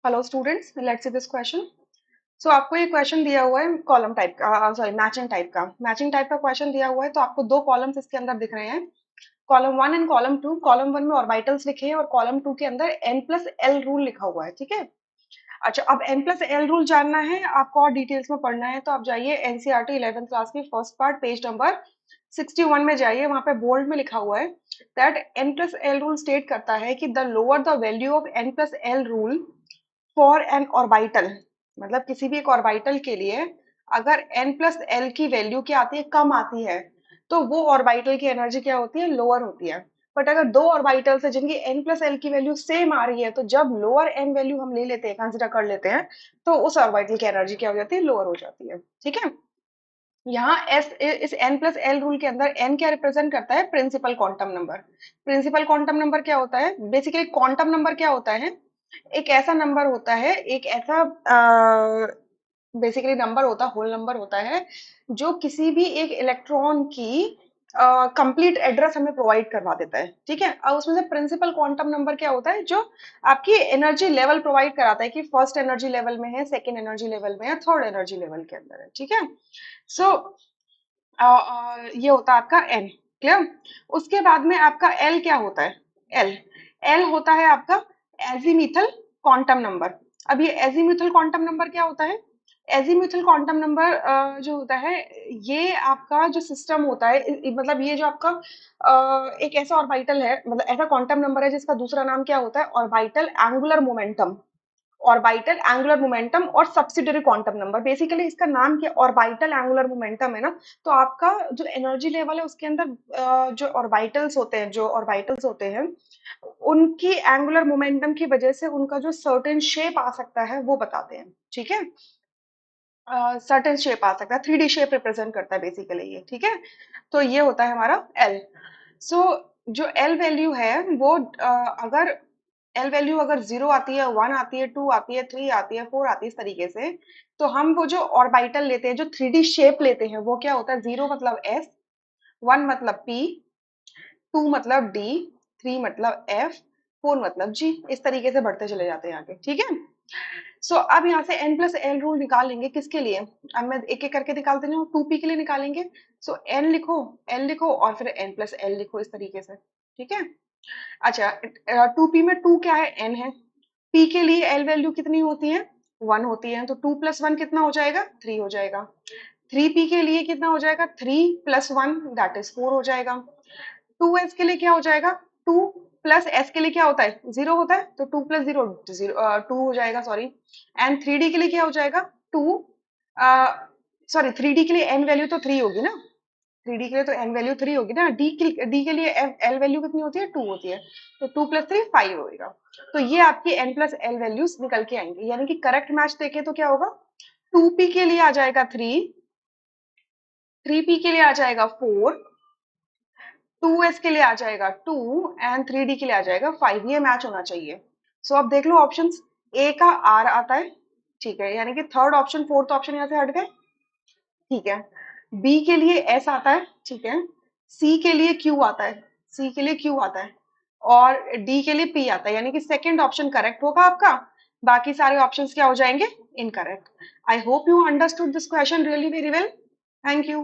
Hello students, let's see this question. So आपको ये question दिया हुआ है कॉलम टाइप का, सॉरी मैचिंग टाइप का क्वेश्चन दिया हुआ है। तो आपको दो कॉलम्स इसके अंदर दिख रहे हैं, column one and column to. Column one में ऑर्बिटल्स लिखे हैं और कॉलम टू के अंदर एन प्लस एल रूल लिखा हुआ है। ठीक है। अच्छा, अब एन प्लस एल रूल जानना है आपको और डिटेल्स में पढ़ना है तो आप जाइए एनसीईआरटी 11th क्लास की फर्स्ट पार्ट पेज नंबर 61 में जाइए। वहां पे बोल्ड में लिखा हुआ है that n plus l rule state करता है कि the lower the value of n plus l rule for n orbital, मतलब किसी भी एक ऑर्बिटल के लिए अगर n प्लस एल की वैल्यू क्या आती है, कम आती है, तो वो ऑर्बिटल की एनर्जी क्या होती है, लोअर होती है। बट अगर दो ऑर्बिटल्स है जिनकी n प्लस एल की वैल्यू सेम आ रही है, तो जब लोअर n वैल्यू हम ले लेते हैं, कंसिडर कर लेते हैं, तो उस ऑर्बिटल की एनर्जी क्या हो जाती है, लोअर हो जाती है। ठीक है। यहाँ एस इस n प्लस एल रूल के अंदर n क्या रिप्रेजेंट करता है, principal quantum number. Principal quantum number क्या होता है, बेसिकली क्वांटम नंबर क्या होता है, एक ऐसा नंबर होता है, एक ऐसा बेसिकली नंबर होता है, होल नंबर होता है, जो किसी भी एक इलेक्ट्रॉन की कंप्लीट एड्रेस हमें प्रोवाइड करवा देता है। ठीक है। अब उसमें से प्रिंसिपल क्वांटम नंबर क्या होता है, जो आपकी एनर्जी लेवल प्रोवाइड कराता है कि फर्स्ट एनर्जी लेवल में है, सेकेंड एनर्जी लेवल में है, थर्ड एनर्जी लेवल के अंदर है। ठीक है। सो ये होता है आपका एन। क्लियर। उसके बाद में आपका एल क्या होता है, एल एल होता है आपका एजीमिथल क्वांटम नंबर। अब ये एजीमिथल क्वांटम नंबर क्या होता है, एजीमिथल क्वांटम नंबर जो होता है, ये आपका जो सिस्टम होता है, मतलब ये जो आपका एक ऐसा ऑर्बिटल है, मतलब ऐसा क्वांटम नंबर है जिसका दूसरा नाम क्या होता है, orbital angular momentum. Orbital angular momentum और सब्सिडरी क्वांटम नंबर, बेसिकली इसका नाम क्या, ऑर्बिटल एंगुलर मोमेंटम है ना। तो आपका जो एनर्जी लेवल है उसके अंदर जो ऑर्बिटल्स होते हैं उनकी एंगुलर मोमेंटम की वजह से उनका जो सर्टेन शेप आ सकता है वो बताते हैं। ठीक है। सर्टेन शेप आ सकता है, 3D शेप रिप्रेजेंट करता है बेसिकली ये। ठीक है। तो ये होता है हमारा एल। सो जो एल वैल्यू है वो अगर एल वैल्यू अगर 0 आती है, 1 आती है, 2 आती है, 3 आती है, 4 आती है, इस तरीके से, तो हम वो जो ऑर्बिटल लेते हैं, जो 3D शेप लेते हैं, वो क्या होता है, 0 मतलब एस, 1 मतलब पी, 2 मतलब डी, 3 मतलब एफ, 4 मतलब जी। इस तरीके से बढ़ते चले जाते हैं आगे। ठीक है। सो अब यहाँ से n प्लस एल रूल निकाल लेंगे, किसके लिए, अब मैं एक एक करके निकालते जाऊँ, 2p के लिए निकालेंगे। सो n लिखो, l लिखो और फिर n प्लस एल लिखो, इस तरीके से। ठीक है। अच्छा, 2p में 2 क्या है, n है। p के लिए l वैल्यू कितनी होती है, 1 होती है, तो 2 प्लस 1 कितना हो जाएगा, 3 हो जाएगा। 3p के लिए कितना हो जाएगा, 3 प्लस 1 दैट इज 4 हो जाएगा। 2s के लिए क्या हो जाएगा, 2 प्लस s के लिए क्या होता है, 0 होता है, तो 2 प्लस 0 0 2 हो जाएगा, सॉरी। एंड 3d के लिए क्या हो जाएगा, 2, सॉरी 3d के लिए n वैल्यू तो 3 होगी ना, 3d के लिए तो n वैल्यू 3 होगी ना, d के लिए l वैल्यू कितनी होती है, 2 होती है, तो 2 प्लस 3 5 होएगा। तो ये आपकी n प्लस एल वैल्यूज निकल के आएंगे, यानी कि करेक्ट मैच देखे तो क्या होगा, 2p के लिए आ जाएगा 3, 3p के लिए आ जाएगा 4, 2s के लिए आ जाएगा 2 एंड 3d के लिए आ जाएगा 5। ये मैच होना चाहिए। सो अब देख लो ऑप्शंस, ए का आर आता है, ठीक है, यानी कि थर्ड ऑप्शन, फोर्थ ऑप्शन यहाँ से हट गए। ठीक है। बी के लिए एस आता है, ठीक है। सी के लिए क्यू आता है, सी के लिए क्यू आता है, और डी के लिए पी आता है, यानी कि सेकंड ऑप्शन करेक्ट होगा आपका। बाकी सारे ऑप्शंस क्या हो जाएंगे, incorrect. I hope you understood this question really very well. Thank you.